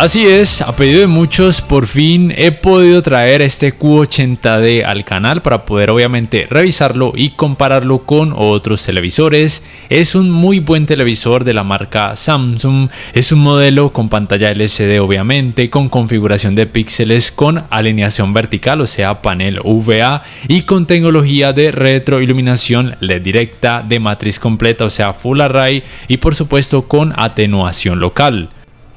Así es, a pedido de muchos, por fin he podido traer este Q80D al canal para poder obviamente revisarlo y compararlo con otros televisores. Es un muy buen televisor de la marca Samsung, es un modelo con pantalla LCD obviamente, con configuración de píxeles, con alineación vertical, o sea panel VA, y con tecnología de retroiluminación LED directa de matriz completa, o sea Full Array, y por supuesto con atenuación local.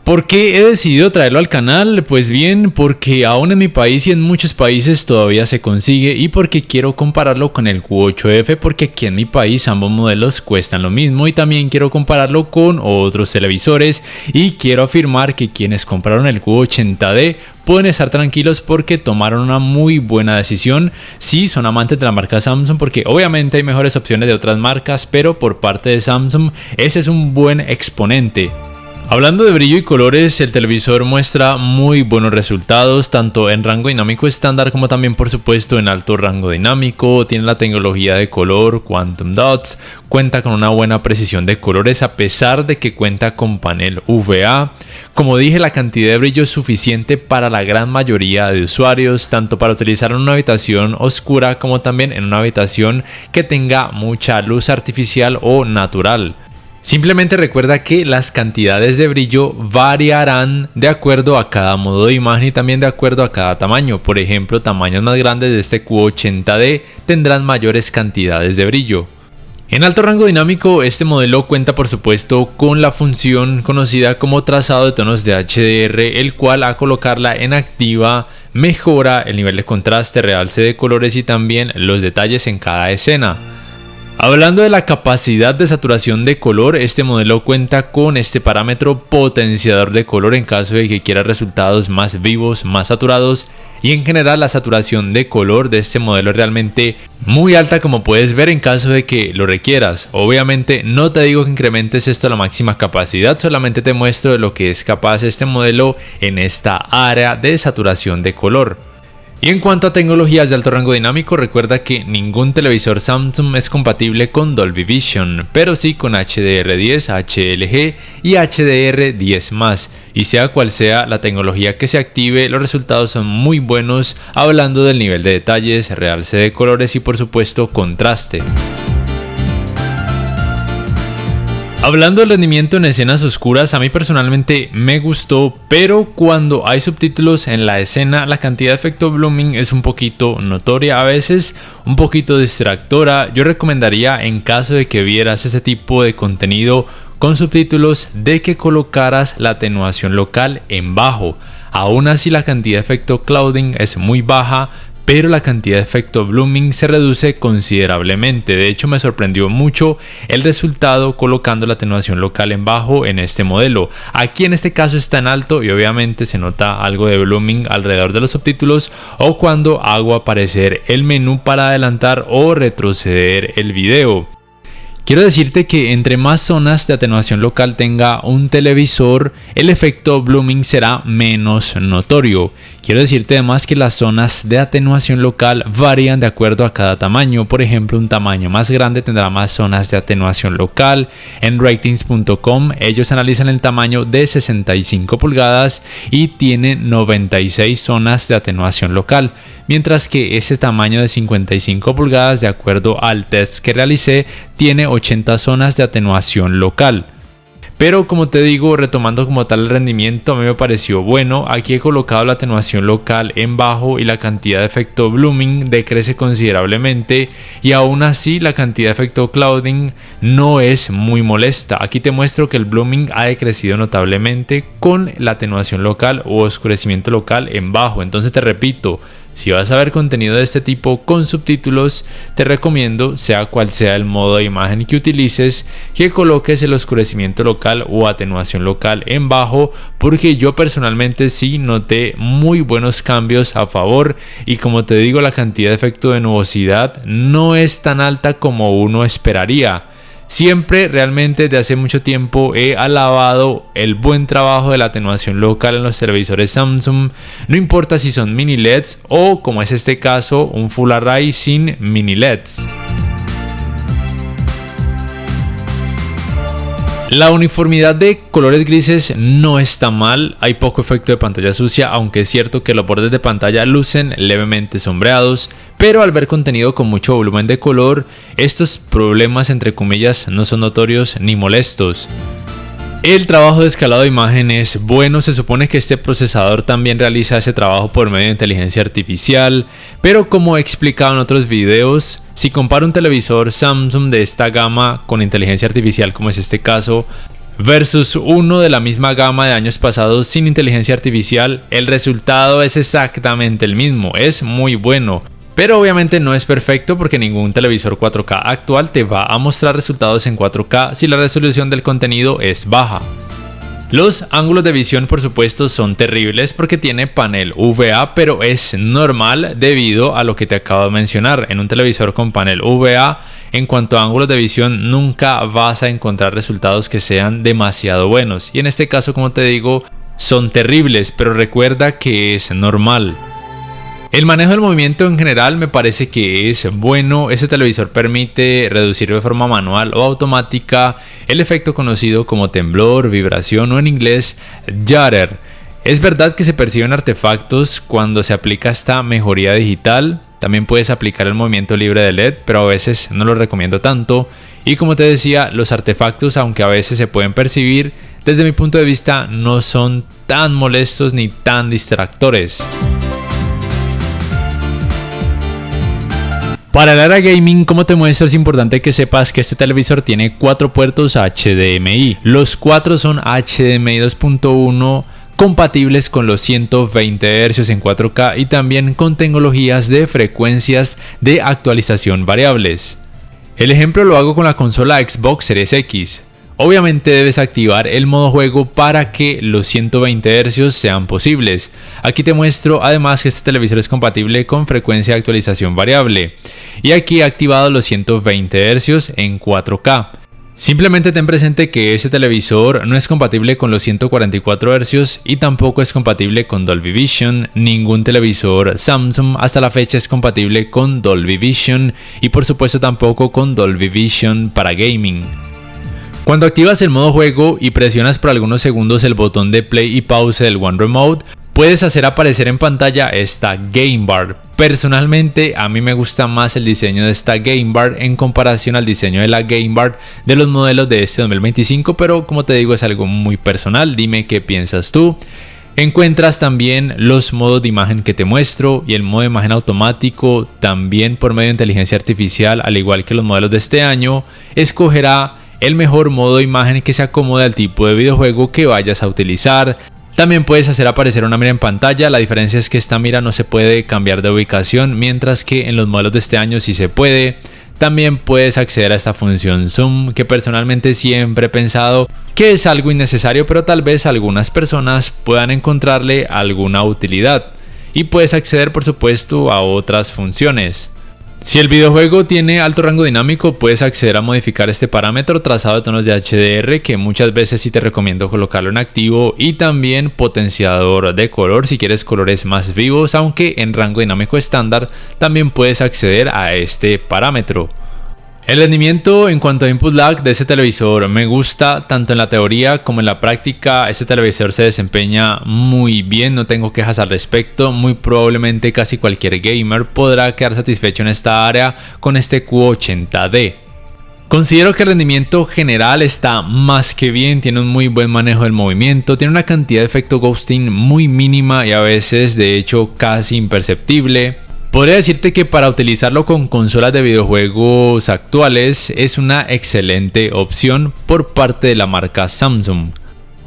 ¿Por qué he decidido traerlo al canal? Pues bien, porque aún en mi país y en muchos países todavía se consigue, y porque quiero compararlo con el Q8F, porque aquí en mi país ambos modelos cuestan lo mismo, y también quiero compararlo con otros televisores, y quiero afirmar que quienes compraron el Q80D pueden estar tranquilos porque tomaron una muy buena decisión. Sí, son amantes de la marca Samsung, porque obviamente hay mejores opciones de otras marcas, pero por parte de Samsung ese es un buen exponente. Hablando de brillo y colores, el televisor muestra muy buenos resultados, tanto en rango dinámico estándar como también por supuesto en alto rango dinámico. Tiene la tecnología de color Quantum Dots, cuenta con una buena precisión de colores a pesar de que cuenta con panel VA. Como dije, la cantidad de brillo es suficiente para la gran mayoría de usuarios, tanto para utilizar en una habitación oscura como también en una habitación que tenga mucha luz artificial o natural. Simplemente recuerda que las cantidades de brillo variarán de acuerdo a cada modo de imagen y también de acuerdo a cada tamaño. Por ejemplo, tamaños más grandes de este Q80D tendrán mayores cantidades de brillo. En alto rango dinámico, este modelo cuenta por supuesto con la función conocida como trazado de tonos de HDR, el cual al colocarla en activa mejora el nivel de contraste, realce de colores y también los detalles en cada escena. Hablando de la capacidad de saturación de color, este modelo cuenta con este parámetro potenciador de color en caso de que quiera resultados más vivos, más saturados, y en general la saturación de color de este modelo es realmente muy alta, como puedes ver, en caso de que lo requieras. Obviamente no te digo que incrementes esto a la máxima capacidad, solamente te muestro de lo que es capaz este modelo en esta área de saturación de color. Y en cuanto a tecnologías de alto rango dinámico, recuerda que ningún televisor Samsung es compatible con Dolby Vision, pero sí con HDR10, HLG y HDR10+, y sea cual sea la tecnología que se active, los resultados son muy buenos, hablando del nivel de detalles, realce de colores y por supuesto contraste. Hablando del rendimiento en escenas oscuras, a mí personalmente me gustó, pero cuando hay subtítulos en la escena, la cantidad de efecto blooming es un poquito notoria, a veces un poquito distractora. Yo recomendaría, en caso de que vieras ese tipo de contenido con subtítulos, de que colocaras la atenuación local en bajo. Aún así, la cantidad de efecto clouding es muy baja, pero la cantidad de efecto blooming se reduce considerablemente. De hecho, me sorprendió mucho el resultado colocando la atenuación local en bajo en este modelo. Aquí en este caso está en alto y obviamente se nota algo de blooming alrededor de los subtítulos o cuando hago aparecer el menú para adelantar o retroceder el video. Quiero decirte que entre más zonas de atenuación local tenga un televisor, el efecto blooming será menos notorio. Quiero decirte además que las zonas de atenuación local varían de acuerdo a cada tamaño. Por ejemplo, un tamaño más grande tendrá más zonas de atenuación local. En ratings.com ellos analizan el tamaño de 65 pulgadas y tiene 96 zonas de atenuación local. Mientras que ese tamaño de 55 pulgadas, de acuerdo al test que realicé, tiene 80 zonas de atenuación local. Pero como te digo, retomando como tal el rendimiento, a mí me pareció bueno. Aquí he colocado la atenuación local en bajo y la cantidad de efecto blooming decrece considerablemente, y aún así la cantidad de efecto clouding no es muy molesta. Aquí te muestro que el blooming ha decrecido notablemente con la atenuación local o oscurecimiento local en bajo. Entonces te repito, si vas a ver contenido de este tipo con subtítulos, te recomiendo, sea cual sea el modo de imagen que utilices, que coloques el oscurecimiento local o atenuación local en bajo, porque yo personalmente sí noté muy buenos cambios a favor, y como te digo, la cantidad de efecto de nubosidad no es tan alta como uno esperaría. Siempre, realmente desde hace mucho tiempo he alabado el buen trabajo de la atenuación local en los televisores Samsung, no importa si son mini LEDs o, como es este caso, un Full Array sin mini LEDs. La uniformidad de colores grises no está mal, hay poco efecto de pantalla sucia, aunque es cierto que los bordes de pantalla lucen levemente sombreados, pero al ver contenido con mucho volumen de color, estos problemas entre comillas no son notorios ni molestos. El trabajo de escalado de imagen es bueno, se supone que este procesador también realiza ese trabajo por medio de inteligencia artificial, pero como he explicado en otros videos, si comparo un televisor Samsung de esta gama con inteligencia artificial como es este caso, versus uno de la misma gama de años pasados sin inteligencia artificial, el resultado es exactamente el mismo, es muy bueno. Pero obviamente no es perfecto porque ningún televisor 4K actual te va a mostrar resultados en 4K si la resolución del contenido es baja. Los ángulos de visión por supuesto son terribles porque tiene panel VA, pero es normal debido a lo que te acabo de mencionar. En un televisor con panel VA, en cuanto a ángulos de visión, nunca vas a encontrar resultados que sean demasiado buenos. Y en este caso, como te digo, son terribles, pero recuerda que es normal. El manejo del movimiento en general me parece que es bueno. Este televisor permite reducir de forma manual o automática el efecto conocido como temblor, vibración o en inglés judder. Es verdad que se perciben artefactos cuando se aplica esta mejoría digital. También puedes aplicar el movimiento libre de LED, pero a veces no lo recomiendo tanto. Y como te decía, los artefactos, aunque a veces se pueden percibir, desde mi punto de vista no son tan molestos ni tan distractores. Para el área gaming, como te muestro, es importante que sepas que este televisor tiene 4 puertos HDMI. Los 4 son HDMI 2.1 compatibles con los 120 Hz en 4K y también con tecnologías de frecuencias de actualización variables. El ejemplo lo hago con la consola Xbox Series X. Obviamente debes activar el modo juego para que los 120 Hz sean posibles. Aquí te muestro además que este televisor es compatible con frecuencia de actualización variable. Y aquí he activado los 120 Hz en 4K. Simplemente ten presente que este televisor no es compatible con los 144 Hz y tampoco es compatible con Dolby Vision. Ningún televisor Samsung hasta la fecha es compatible con Dolby Vision y por supuesto tampoco con Dolby Vision para gaming. Cuando activas el modo juego y presionas por algunos segundos el botón de play y pause del One Remote, puedes hacer aparecer en pantalla esta Game Bar. Personalmente a mí me gusta más el diseño de esta Game Bar en comparación al diseño de la Game Bar de los modelos de este 2025, pero como te digo es algo muy personal, dime qué piensas tú. Encuentras también los modos de imagen que te muestro y el modo de imagen automático también por medio de inteligencia artificial, al igual que los modelos de este año, escogerá el mejor modo de imagen que se acomode al tipo de videojuego que vayas a utilizar. También puedes hacer aparecer una mira en pantalla, la diferencia es que esta mira no se puede cambiar de ubicación, mientras que en los modelos de este año sí se puede. También puedes acceder a esta función zoom, que personalmente siempre he pensado que es algo innecesario, pero tal vez algunas personas puedan encontrarle alguna utilidad. Y puedes acceder por supuesto a otras funciones. Si el videojuego tiene alto rango dinámico, puedes acceder a modificar este parámetro, trazado de tonos de HDR, que muchas veces sí te recomiendo colocarlo en activo, y también potenciador de color si quieres colores más vivos, aunque en rango dinámico estándar también puedes acceder a este parámetro. El rendimiento en cuanto a input lag de este televisor me gusta, tanto en la teoría como en la práctica. Este televisor se desempeña muy bien, no tengo quejas al respecto. Muy probablemente casi cualquier gamer podrá quedar satisfecho en esta área con este Q80D. Considero que el rendimiento general está más que bien, tiene un muy buen manejo del movimiento, tiene una cantidad de efecto ghosting muy mínima y a veces de hecho casi imperceptible. Podría decirte que para utilizarlo con consolas de videojuegos actuales es una excelente opción por parte de la marca Samsung.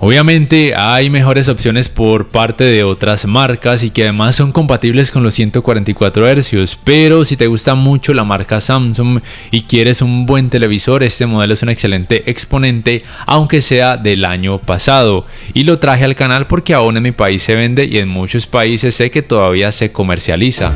Obviamente hay mejores opciones por parte de otras marcas y que además son compatibles con los 144 Hz, pero si te gusta mucho la marca Samsung y quieres un buen televisor, este modelo es un excelente exponente, aunque sea del año pasado. Y lo traje al canal porque aún en mi país se vende y en muchos países sé que todavía se comercializa.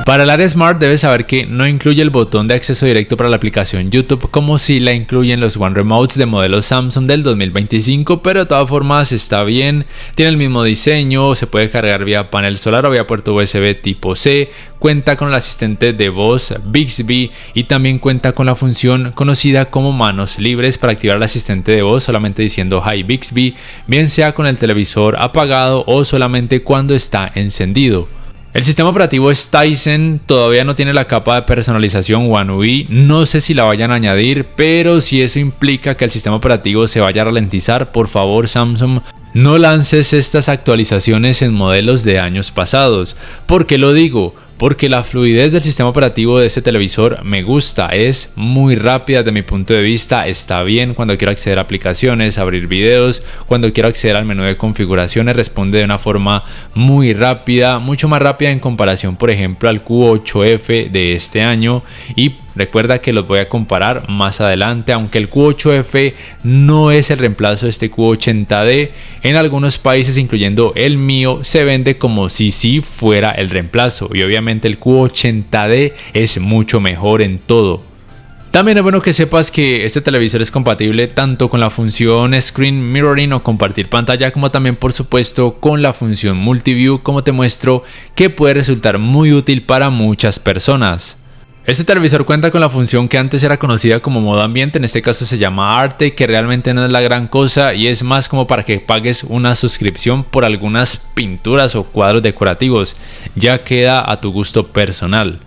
Para el área Smart debes saber que no incluye el botón de acceso directo para la aplicación YouTube como si la incluyen los One Remotes de modelo Samsung del 2025, pero de todas formas está bien, tiene el mismo diseño, se puede cargar vía panel solar o vía puerto USB tipo C, cuenta con el asistente de voz Bixby y también cuenta con la función conocida como manos libres para activar el asistente de voz solamente diciendo Hi Bixby, bien sea con el televisor apagado o solamente cuando está encendido. El sistema operativo es Tizen, todavía no tiene la capa de personalización One UI, no sé si la vayan a añadir, pero si eso implica que el sistema operativo se vaya a ralentizar, por favor Samsung, no lances estas actualizaciones en modelos de años pasados. ¿Por qué lo digo? Porque la fluidez del sistema operativo de este televisor me gusta, es muy rápida desde mi punto de vista, está bien cuando quiero acceder a aplicaciones, abrir videos, cuando quiero acceder al menú de configuraciones, responde de una forma muy rápida, mucho más rápida en comparación por ejemplo al Q8F de este año, y recuerda que los voy a comparar más adelante, aunque el Q8F no es el reemplazo de este Q80D, en algunos países incluyendo el mío se vende como si sí fuera el reemplazo y obviamente el Q80D es mucho mejor en todo. También es bueno que sepas que este televisor es compatible tanto con la función Screen Mirroring o compartir pantalla como también por supuesto con la función Multiview, como te muestro, que puede resultar muy útil para muchas personas. Este televisor cuenta con la función que antes era conocida como modo ambiente, en este caso se llama Arte, que realmente no es la gran cosa y es más como para que pagues una suscripción por algunas pinturas o cuadros decorativos, ya queda a tu gusto personal.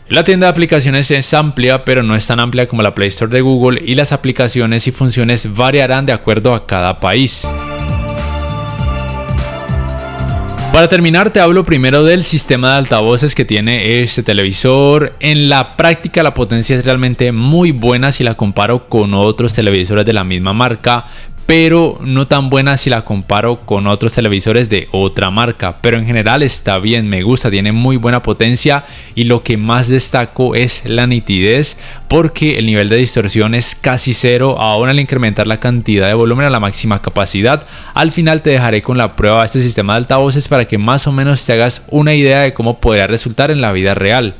La tienda de aplicaciones es amplia, pero no es tan amplia como la Play Store de Google y las aplicaciones y funciones variarán de acuerdo a cada país. Para terminar te hablo primero del sistema de altavoces que tiene este televisor. En la práctica la potencia es realmente muy buena si la comparo con otros televisores de la misma marca, pero no tan buena si la comparo con otros televisores de otra marca, pero en general está bien, me gusta, tiene muy buena potencia y lo que más destaco es la nitidez porque el nivel de distorsión es casi cero. Aún al incrementar la cantidad de volumen a la máxima capacidad, al final te dejaré con la prueba de este sistema de altavoces para que más o menos te hagas una idea de cómo podría resultar en la vida real.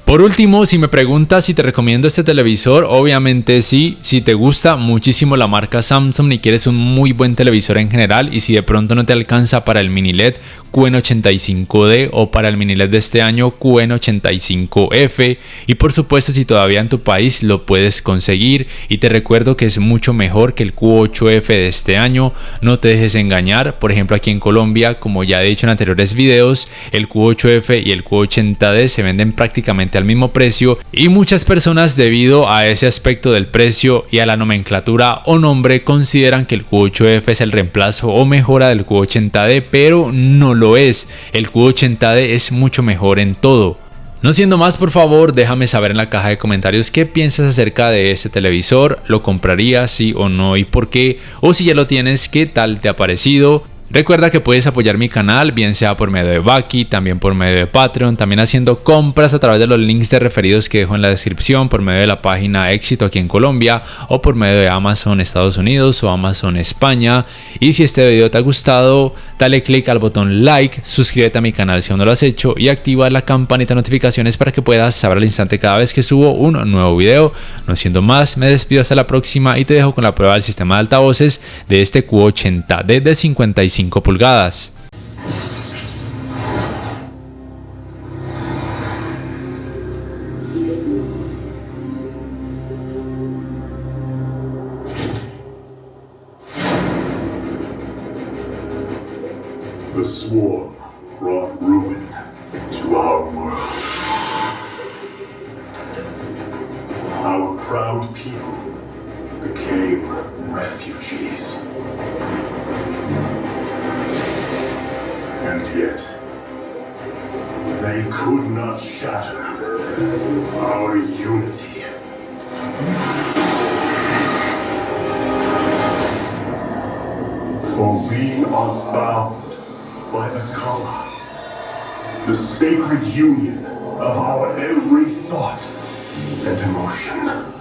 Por último, si me preguntas si te recomiendo este televisor, obviamente sí, si te gusta muchísimo la marca Samsung y quieres un muy buen televisor en general y si de pronto no te alcanza para el mini LED QN85D o para el mini LED de este año QN85F y por supuesto si todavía en tu país lo puedes conseguir y te recuerdo que es mucho mejor que el Q8F de este año, no te dejes engañar, por ejemplo aquí en Colombia como ya he dicho en anteriores videos, el Q8F y el Q80D se venden prácticamente al mismo precio y muchas personas debido a ese aspecto del precio y a la nomenclatura o nombre consideran que el Q8F es el reemplazo o mejora del Q80D, pero no lo es. El Q80D es mucho mejor en todo. No siendo más, por favor déjame saber en la caja de comentarios qué piensas acerca de este televisor, lo comprarías sí o no y por qué, o si ya lo tienes, qué tal te ha parecido. Recuerda que puedes apoyar mi canal, bien sea por medio de Baki, también por medio de Patreon, también haciendo compras a través de los links de referidos que dejo en la descripción, por medio de la página Éxito aquí en Colombia o por medio de Amazon Estados Unidos o Amazon España. Y si este video te ha gustado, dale click al botón like, suscríbete a mi canal si aún no lo has hecho y activa la campanita de notificaciones para que puedas saber al instante cada vez que subo un nuevo video. No siendo más, me despido hasta la próxima y te dejo con la prueba del sistema de altavoces de este Q80D de 55 pulgadas. The swarm brought ruin to our world. Our proud people became refugees. And yet, they could not shatter our unity. For we are bound by the color, the sacred union of our every thought and emotion.